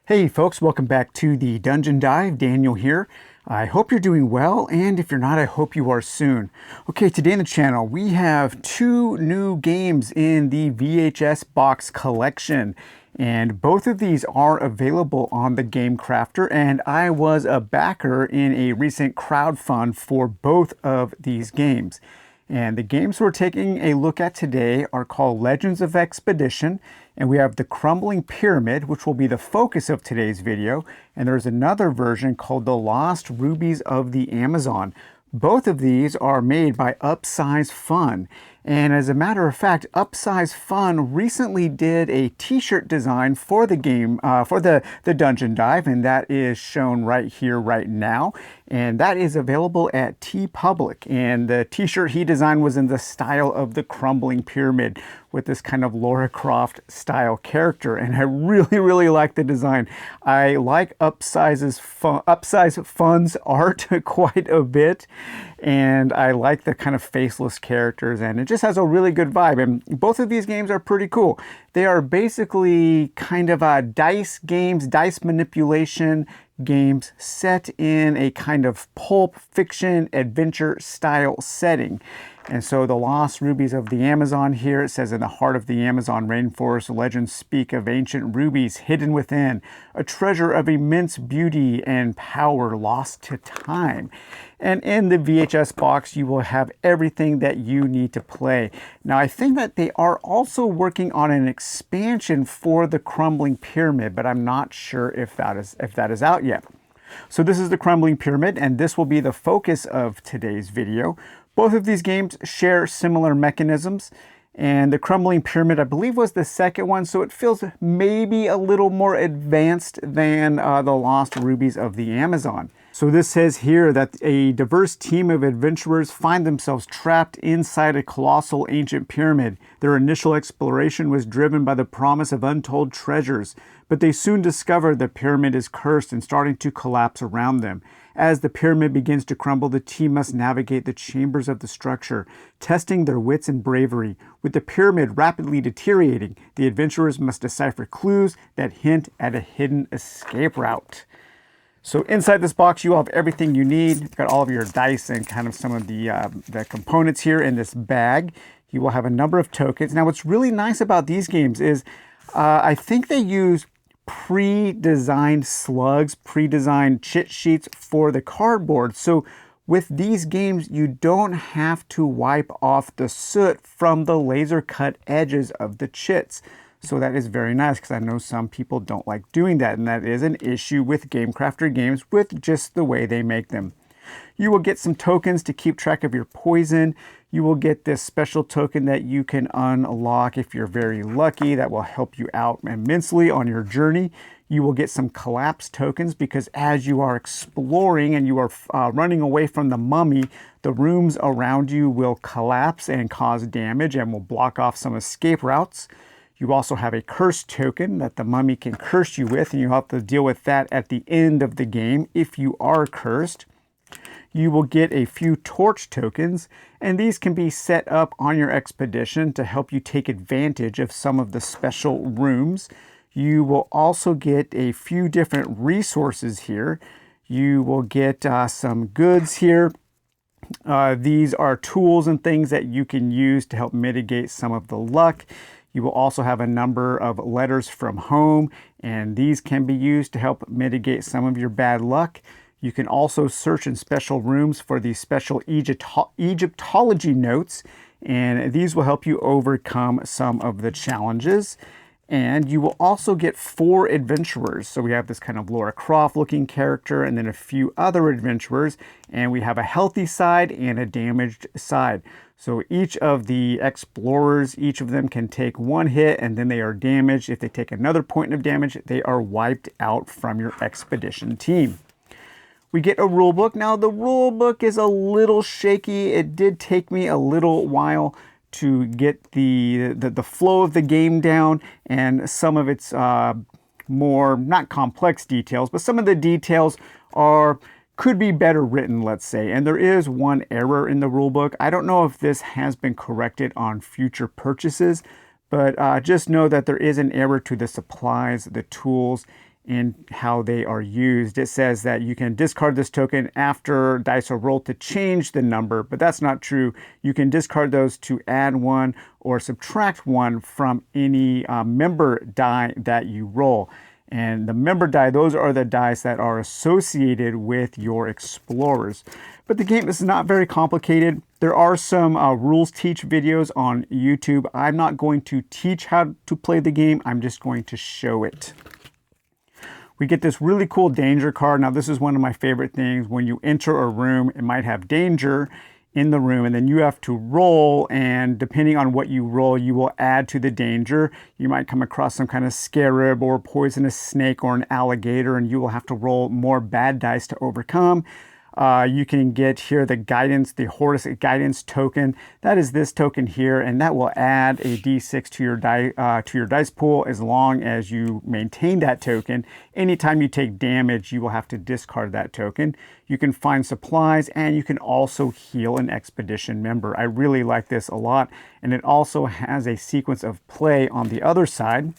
Hey folks, welcome back to the Dungeon Dive. Daniel here. I hope you're doing well, and if you're not, I hope you are soon. Okay, today on the channel we have two new games in the VHS box collection, and both of these are available on the Game Crafter, and I was a backer in a recent crowdfund for both of these games. And the games we're taking a look at today are called Legends of Expedition, and we have the Crumbling Pyramid, which will be the focus of today's video, and there's another version called the Lost Rubies of the Amazon. Both of these are made by Upsize Fun, and as a matter of fact, Upsize Fun recently did a t-shirt design for the game, for the Dungeon Dive, and that is shown right here, right now. And that is available at TeePublic. And the t-shirt he designed was in the style of the Crumbling Pyramid with this kind of Lara Croft style character. And I really like the design. I like Upsize Fun's art quite a bit. And I like the kind of faceless characters, and it just has a really good vibe. And both of these games are pretty cool. They are basically kind of dice games, dice manipulation games set in a kind of pulp fiction adventure style setting. And so the Lost Rubies of the Amazon here, it says in the heart of the Amazon rainforest, legends speak of ancient rubies hidden within, a treasure of immense beauty and power lost to time. And in the VHS box, you will have everything that you need to play. Now, I think that they are also working on an expansion for the Crumbling Pyramid, but I'm not sure if that is out yet. So this is the Crumbling Pyramid, and this will be the focus of today's video. Both of these games share similar mechanisms, and the Crumbling Pyramid, I believe, was the second one, so it feels maybe a little more advanced than the Lost Rubies of the Amazon. So this says here that a diverse team of adventurers find themselves trapped inside a colossal ancient pyramid. Their initial exploration was driven by the promise of untold treasures, but they soon discover the pyramid is cursed and starting to collapse around them. As the pyramid begins to crumble, the team must navigate the chambers of the structure, testing their wits and bravery. With the pyramid rapidly deteriorating, the adventurers must decipher clues that hint at a hidden escape route. So inside this box, you will have everything you need. You've got all of your dice and kind of some of the components here in this bag. You will have a number of tokens. Now, what's really nice about these games is I think they use pre-designed slugs, pre-designed cheat sheets for the cardboard. So with these games, you don't have to wipe off the soot from the laser cut edges of the chits. So that is very nice, because I know some people don't like doing that, and that is an issue with Game Crafter games with just the way they make them. You will get some tokens to keep track of your poison. You will get this special token that you can unlock if you're very lucky. That will help you out immensely on your journey. You will get some collapse tokens, because as you are exploring and you are running away from the mummy, the rooms around you will collapse and cause damage and will block off some escape routes. You also have a curse token that the mummy can curse you with, and you have to deal with that at the end of the game if you are cursed. You will get a few torch tokens, and these can be set up on your expedition to help you take advantage of some of the special rooms. You will also get a few different resources here. You will get some goods here. These are tools and things that you can use to help mitigate some of the luck. You will also have a number of letters from home, and these can be used to help mitigate some of your bad luck. You can also search in special rooms for these special Egyptology notes, and these will help you overcome some of the challenges. And you will also get 4 adventurers. So we have this kind of Lara Croft looking character, and then a few other adventurers, and we have a healthy side and a damaged side. So each of the explorers, each of them can take 1 hit, and then they are damaged. If they take another point of damage, they are wiped out from your expedition team. We get a rule book. Now, the rule book is a little shaky. It did take me a little while to get the flow of the game down, and some of its more, not complex details, but some of the details could be better written, let's say. And there is one error in the rulebook. I don't know if this has been corrected on future purchases, but just know that there is an error to the supplies, the tools, in how they are used. It says that you can discard this token after dice are rolled to change the number, but that's not true. You can discard those to add one or subtract one from any member die that you roll. And the member die, those are the dice that are associated with your explorers. But the game is not very complicated. There are some rules teach videos on YouTube. I'm not going to teach how to play the game. I'm just going to show it. We get this really cool danger card. Now, this is one of my favorite things. When you enter a room, it might have danger in the room, and then you have to roll, and depending on what you roll, you will add to the danger. You might come across some kind of scarab or poisonous snake or an alligator, and you will have to roll more bad dice to overcome. You can get here the guidance, the Horus guidance token. That is this token here, and that will add a d6 to your dice pool as long as you maintain that token. Anytime you take damage, you will have to discard that token. You can find supplies, and you can also heal an expedition member. I really like this a lot, and it also has a sequence of play on the other side.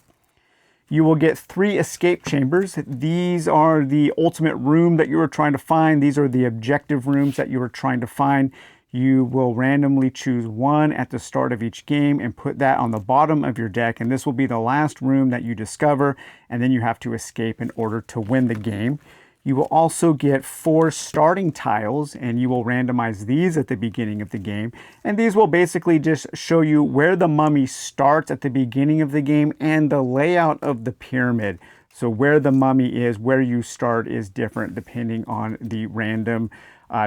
You will get 3 escape chambers. These are the ultimate room that you are trying to find. These are the objective rooms that you are trying to find. You will randomly choose one at the start of each game and put that on the bottom of your deck. And this will be the last room that you discover. And then you have to escape in order to win the game. You will also get 4 starting tiles, and you will randomize these at the beginning of the game. And these will basically just show you where the mummy starts at the beginning of the game and the layout of the pyramid. So where the mummy is, where you start is different depending on the random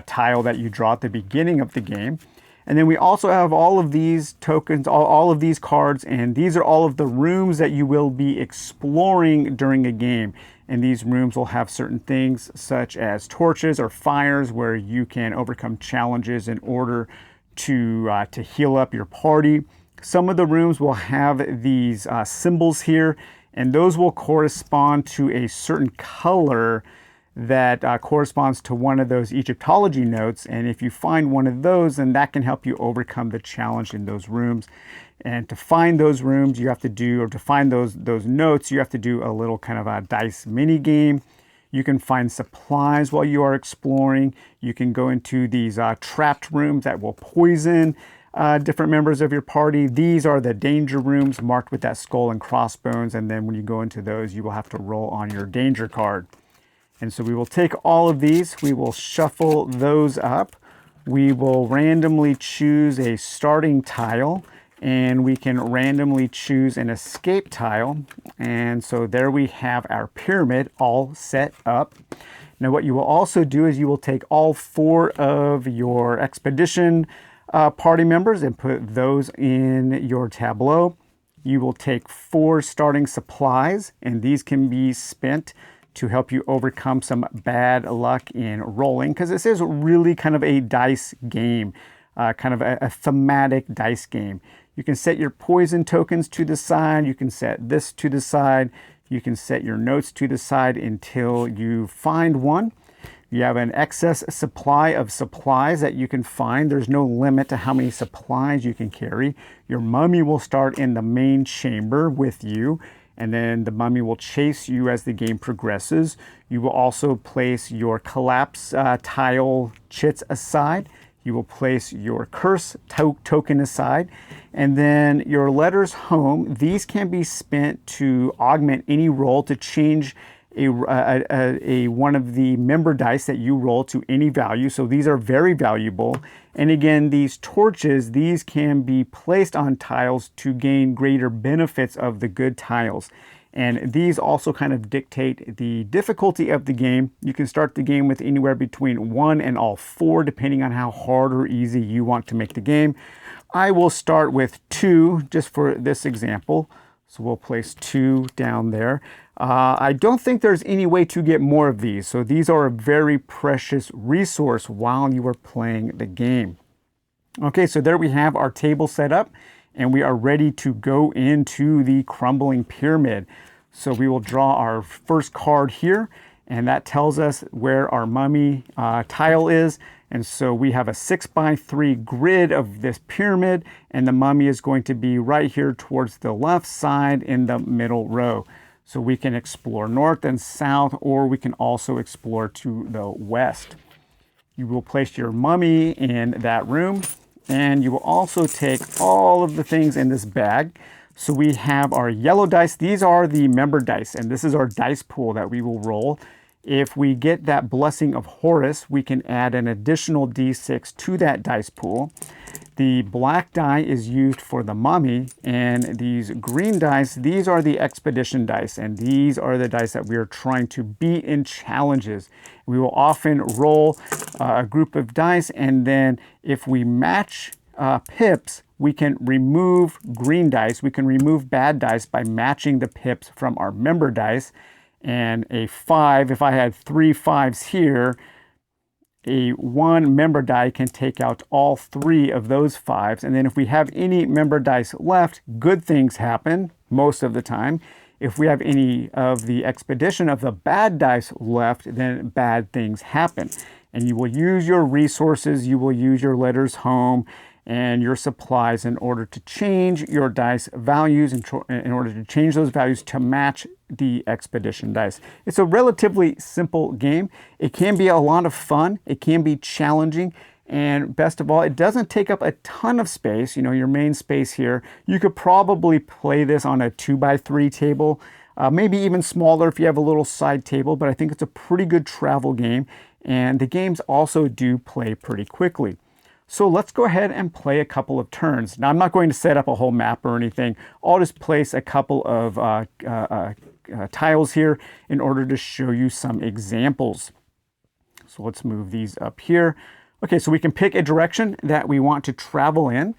tile that you draw at the beginning of the game. And then we also have all of these tokens, all of these cards, and these are all of the rooms that you will be exploring during a game. And these rooms will have certain things such as torches or fires where you can overcome challenges in order to heal up your party. Some of the rooms will have these symbols here, and those will correspond to a certain color that corresponds to one of those Egyptology notes. And if you find one of those, then that can help you overcome the challenge in those rooms. And to find those rooms, you have to do, or to find those notes, you have to do a little kind of a dice mini game. You can find supplies while you are exploring. You can go into these trapped rooms that will poison different members of your party. These are the danger rooms marked with that skull and crossbones. And then when you go into those, you will have to roll on your danger card. And so we will take all of these, we will shuffle those up. We will randomly choose a starting tile, and we can randomly choose an escape tile. And so there we have our pyramid all set up. Now what you will also do is you will take all 4 of your expedition party members and put those in your tableau. You will take 4 starting supplies, and these can be spent to help you overcome some bad luck in rolling, because this is really kind of a dice game, kind of a thematic dice game. You can set your poison tokens to the side, you can set this to the side, you can set your notes to the side until you find one. You have an excess supply of supplies that you can find. There's no limit to how many supplies you can carry. Your mummy will start in the main chamber with you, and then the mummy will chase you as the game progresses. You will also place your collapse tile chits aside. You will place your curse token aside. And then your letters home, these can be spent to augment any roll, to change one of the member dice that you roll to any value. So these are very valuable. And again, these torches, these can be placed on tiles to gain greater benefits of the good tiles. And these also kind of dictate the difficulty of the game. You can start the game with anywhere between 1 and all 4, depending on how hard or easy you want to make the game. I will start with 2 just for this example. So we'll place 2 down there. I don't think there's any way to get more of these. So these are a very precious resource while you are playing the game. Okay, so there we have our table set up, and we are ready to go into the crumbling pyramid. So we will draw our first card here, and that tells us where our mummy tile is. And so we have a 6x3 grid of this pyramid, and the mummy is going to be right here towards the left side in the middle row. So we can explore north and south, or we can also explore to the west. You will place your mummy in that room, and you will also take all of the things in this bag. So we have our yellow dice. These are the member dice, and this is our dice pool that we will roll. If we get that blessing of Horus, we can add an additional d6 to that dice pool. The black die is used for the mummy, and these green dice, these are the expedition dice, and these are the dice that we are trying to beat in challenges. We will often roll a group of dice, and then if we match pips, we can remove green dice. We can remove bad dice by matching the pips from our member dice. And a 5, if I had 3 5s here, a 1 member die can take out all 3 of those 5s. And then if we have any member dice left, good things happen most of the time. If we have any of the expedition of the bad dice left, then bad things happen. And you will use your resources, you will use your letters home and your supplies in order to change your dice values, in order to change those values to match the expedition dice. It's a relatively simple game. It can be a lot of fun. It can be challenging. And best of all, it doesn't take up a ton of space. You know, your main space here. You could probably play this on a 2x3 table, maybe even smaller if you have a little side table, but I think it's a pretty good travel game. And the games also do play pretty quickly. So let's go ahead and play a couple of turns. Now, I'm not going to set up a whole map or anything. I'll just place a couple of tiles here in order to show you some examples. So let's move these up here. Okay, so we can pick a direction that we want to travel in,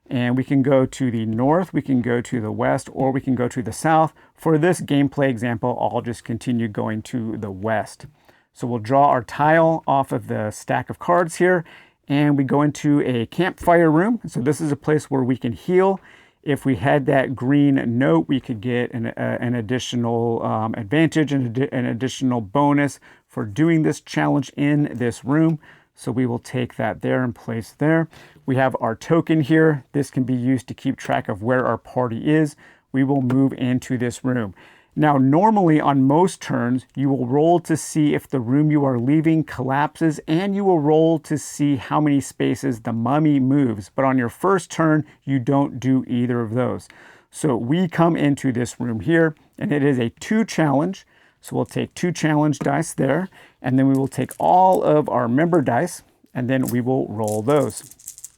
and we can go to the north, we can go to the west, or we can go to the south. For this gameplay example, I'll just continue going to the west. So we'll draw our tile off of the stack of cards here, and we go into a campfire room. So this is a place where we can heal. If we had that green note, we could get an additional advantage and an additional bonus for doing this challenge in this room. So we will take that there and place there. We have our token here. This can be used to keep track of where our party is. We will move into this room. Now, normally on most turns, you will roll to see if the room you are leaving collapses, and you will roll to see how many spaces the mummy moves. But on your first turn, you don't do either of those. So we come into this room here, and it is a 2 challenge. So we'll take 2 challenge dice there, and then we will take all of our member dice, and then we will roll those.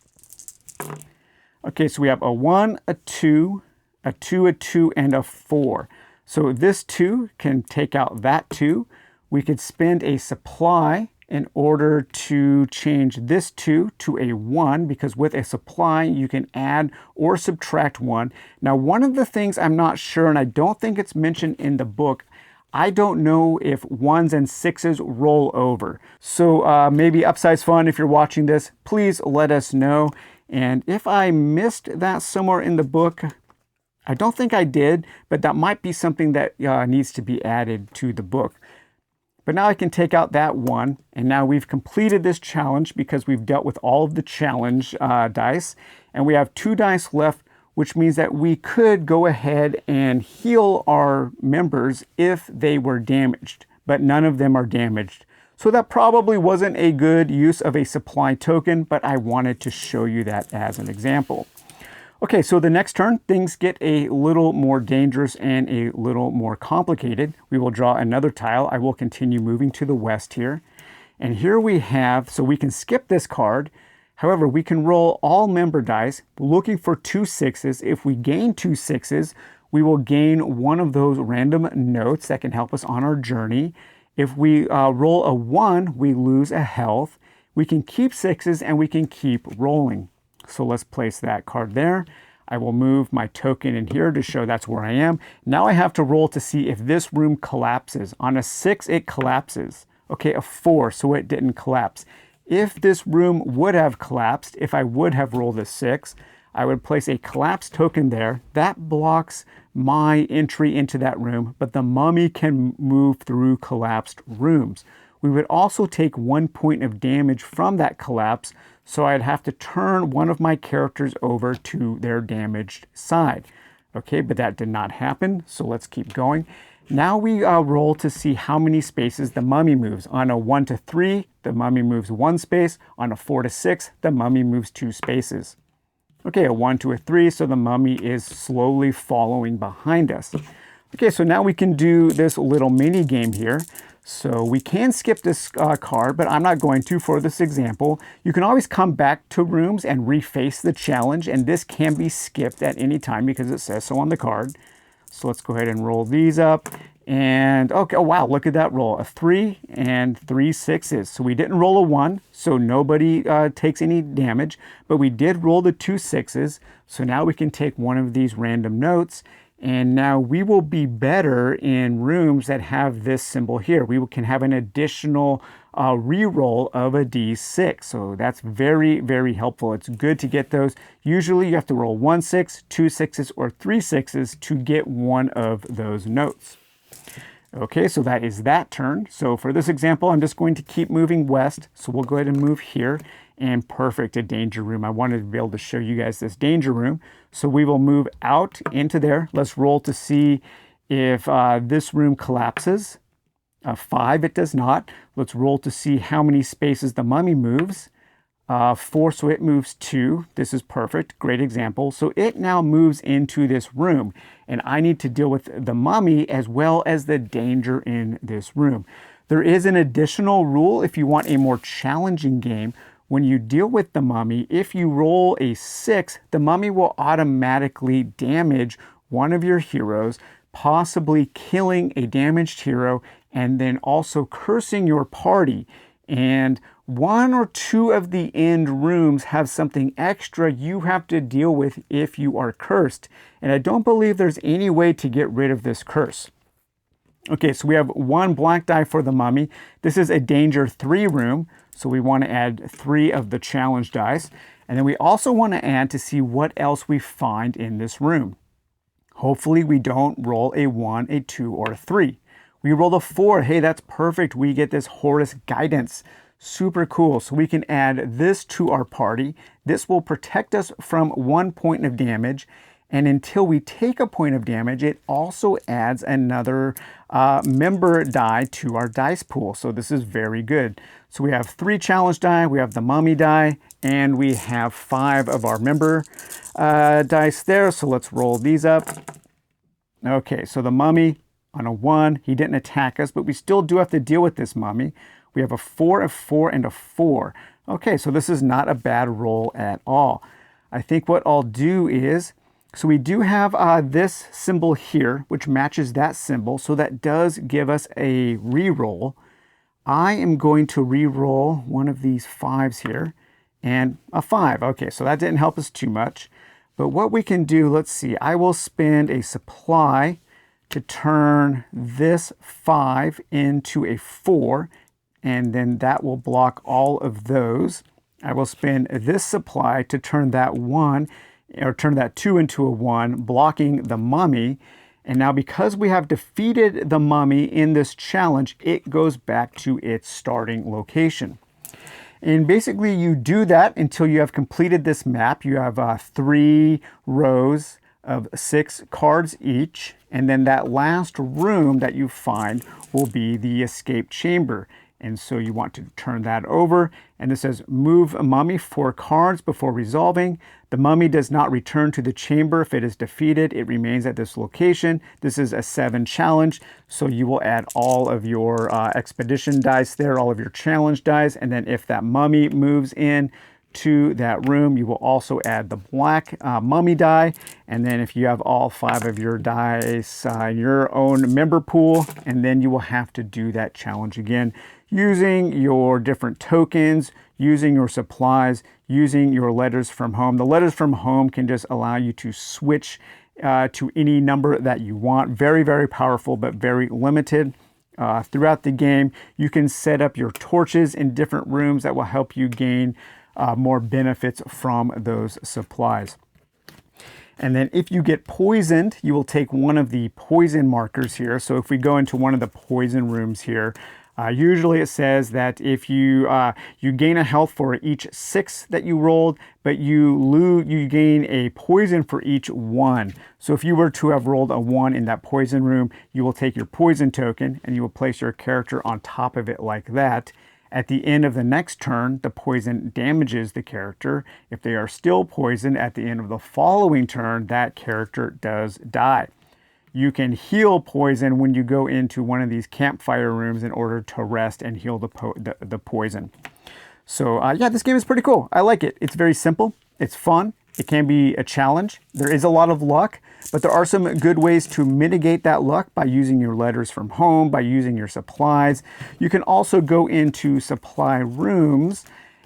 Okay, so we have a 1, a 2, a 2, a 2, and a 4. So this 2 can take out that 2. We could spend a supply in order to change this 2 to a 1, because with a supply you can add or subtract 1. Now, one of the things I'm not sure, and I don't think it's mentioned in the book, I don't know if 1s and 6s roll over. So maybe Upsize Fun, if you're watching this, please let us know. And if I missed that somewhere in the book, I don't think I did, but that might be something that needs to be added to the book. But now I can take out that 1, and now we've completed this challenge because we've dealt with all of the challenge dice, and we have 2 dice left, which means that we could go ahead and heal our members if they were damaged, but none of them are damaged. So that probably wasn't a good use of a supply token, but I wanted to show you that as an example. Okay, so the next turn, things get a little more dangerous and a little more complicated. We will draw another tile. I will continue moving to the west here. And here we have, so we can skip this card. However, we can roll all member dice, looking for 2 6s. If we gain 2 6s, we will gain one of those random notes that can help us on our journey. If we roll a 1, we lose a health. We can keep 6s and we can keep rolling. So let's place that card there. I will move my token in here to show that's where I am. Now I have to roll to see if this room collapses. On a 6, it collapses. Okay, a 4, so it didn't collapse. If this room would have collapsed, if I would have rolled a 6, I would place a collapse token there. That blocks my entry into that room, but the mummy can move through collapsed rooms. We would also take 1 point of damage from that collapse, so I'd have to turn one of my characters over to their damaged side. Okay, but that did not happen, so let's keep going. Now we roll to see how many spaces the mummy moves. On a 1 to 3, the mummy moves 1 space. On a 4 to 6, the mummy moves 2 spaces. Okay, a 1 to a 3, so the mummy is slowly following behind us. Okay, so now we can do this little mini game here. So we can skip this card, but I'm not going to for this example. You can always come back to rooms and reface the challenge, and this can be skipped at any time because it says so on the card. So let's go ahead and roll these up. And okay, oh wow, look at that roll. A 3 and 3 6s. So we didn't roll a 1, so nobody takes any damage, but we did roll the 2 6s. So now we can take one of these random notes, and now we will be better in rooms that have this symbol here. We can have an additional re-roll of a D6. So that's very, very helpful. It's good to get those. Usually you have to roll 1 6, 2 6s, or 3 6s to get one of those notes. Okay, so that is that turn. So for this example, I'm just going to keep moving west. So we'll go ahead and move here. And perfect, a danger room. I wanted to be able to show you guys this danger room. So we will move out into there. Let's roll to see if this room collapses. 5, it does not. Let's roll to see how many spaces the mummy moves. 4, so it moves 2. This is perfect, great example. So it now moves into this room, and I need to deal with the mummy as well as the danger in this room. There is an additional rule if you want a more challenging game. When you deal with the mummy, if you roll a 6, the mummy will automatically damage one of your heroes, possibly killing a damaged hero, and then also cursing your party. And 1 or 2 of the end rooms have something extra you have to deal with if you are cursed. And I don't believe there's any way to get rid of this curse. Okay, so we have 1 black die for the mummy. This is a danger 3 room, so we want to add 3 of the challenge dice. And then we also want to add to see what else we find in this room. Hopefully we don't roll a 1, a 2, or a 3. We rolled a 4. Hey, that's perfect. We get this Horus guidance. Super cool. So we can add this to our party. This will protect us from 1 point of damage. And until we take a point of damage, it also adds another member die to our dice pool. So this is very good. So we have 3 challenge die, we have the mummy die, and we have 5 of our member dice there. So let's roll these up. Okay, so the mummy on a 1, he didn't attack us, but we still do have to deal with this mummy. We have a 4, a 4, and a 4. Okay, so this is not a bad roll at all. I think what I'll do is, so we do have this symbol here, which matches that symbol, so that does give us a re-roll. I am going to re-roll one of these 5s here, and a 5. Okay, so that didn't help us too much. But what we can do, let's see, I will spend a supply to turn this 5 into a 4, and then that will block all of those. I will spend this supply to turn that 1, or turn that 2 into a 1, blocking the mummy. And now because we have defeated the mummy in this challenge, it goes back to its starting location. And basically you do that until you have completed this map. You have 3 rows of 6 cards each, and then that last room that you find will be the escape chamber. And so you want to turn that over, and it says move a mummy 4 cards before resolving. The mummy does not return to the chamber if it is defeated. It remains at this location. This is a 7 challenge, so you will add all of your expedition dice there, all of your challenge dice, and then if that mummy moves in to that room, you will also add the black mummy die. And then if you have all 5 of your dice in your own member pool, and then you will have to do that challenge again using your different tokens, using your supplies, using your letters from home. The letters from home can just allow you to switch to any number that you want. Very, very powerful, but very limited. Throughout the game, you can set up your torches in different rooms that will help you gain more benefits from those supplies. And then if you get poisoned, you will take one of the poison markers here. So if we go into one of the poison rooms here, Usually it says that if you you gain a health for each 6 that you rolled, but you gain a poison for each 1. So if you were to have rolled a 1 in that poison room, you will take your poison token and you will place your character on top of it like that. At the end of the next turn, the poison damages the character. If they are still poisoned at the end of the following turn, that character does die. You can heal poison when you go into one of these campfire rooms in order to rest and heal the poison. So yeah, this game is pretty cool. I like it. It's very simple. It's fun. It can be a challenge. There is a lot of luck, but there are some good ways to mitigate that luck by using your letters from home, by using your supplies. You can also go into supply rooms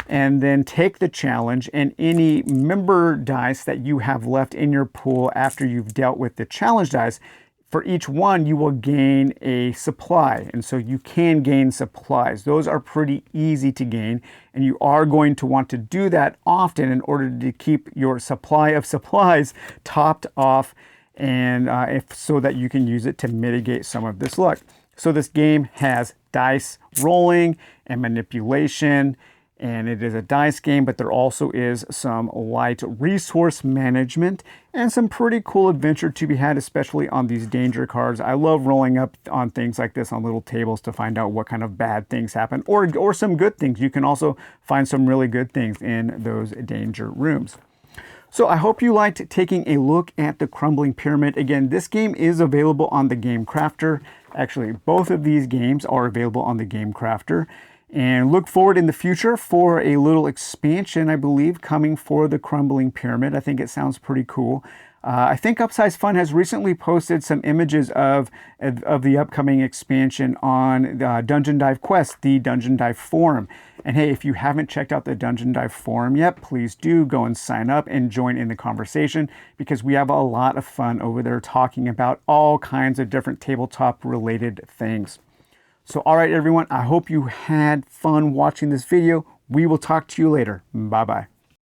and then take the challenge, and any member dice that you have left in your pool after you've dealt with the challenge dice, for each one you will gain a supply, and so you can gain supplies. Those are pretty easy to gain, and you are going to want to do that often in order to keep your supply of supplies topped off, and so that you can use it to mitigate some of this luck. So this game has dice rolling and manipulation, and it is a dice game, but there also is some light resource management and some pretty cool adventure to be had, especially on these danger cards. I love rolling up on things like this on little tables to find out what kind of bad things happen, or some good things. You can also find some really good things in those danger rooms. So I hope you liked taking a look at the Crumbling Pyramid. Again, this game is available on the Game Crafter. Actually, both of these games are available on the Game Crafter. And look forward in the future for a little expansion, I believe, coming for the Crumbling Pyramid. I think it sounds pretty cool. I think Upsize Fun has recently posted some images of the upcoming expansion on Dungeon Dive Quest, the Dungeon Dive forum. And hey, if you haven't checked out the Dungeon Dive forum yet, please do go and sign up and join in the conversation, because we have a lot of fun over there talking about all kinds of different tabletop related things. So all right, everyone, I hope you had fun watching this video. We will talk to you later. Bye-bye.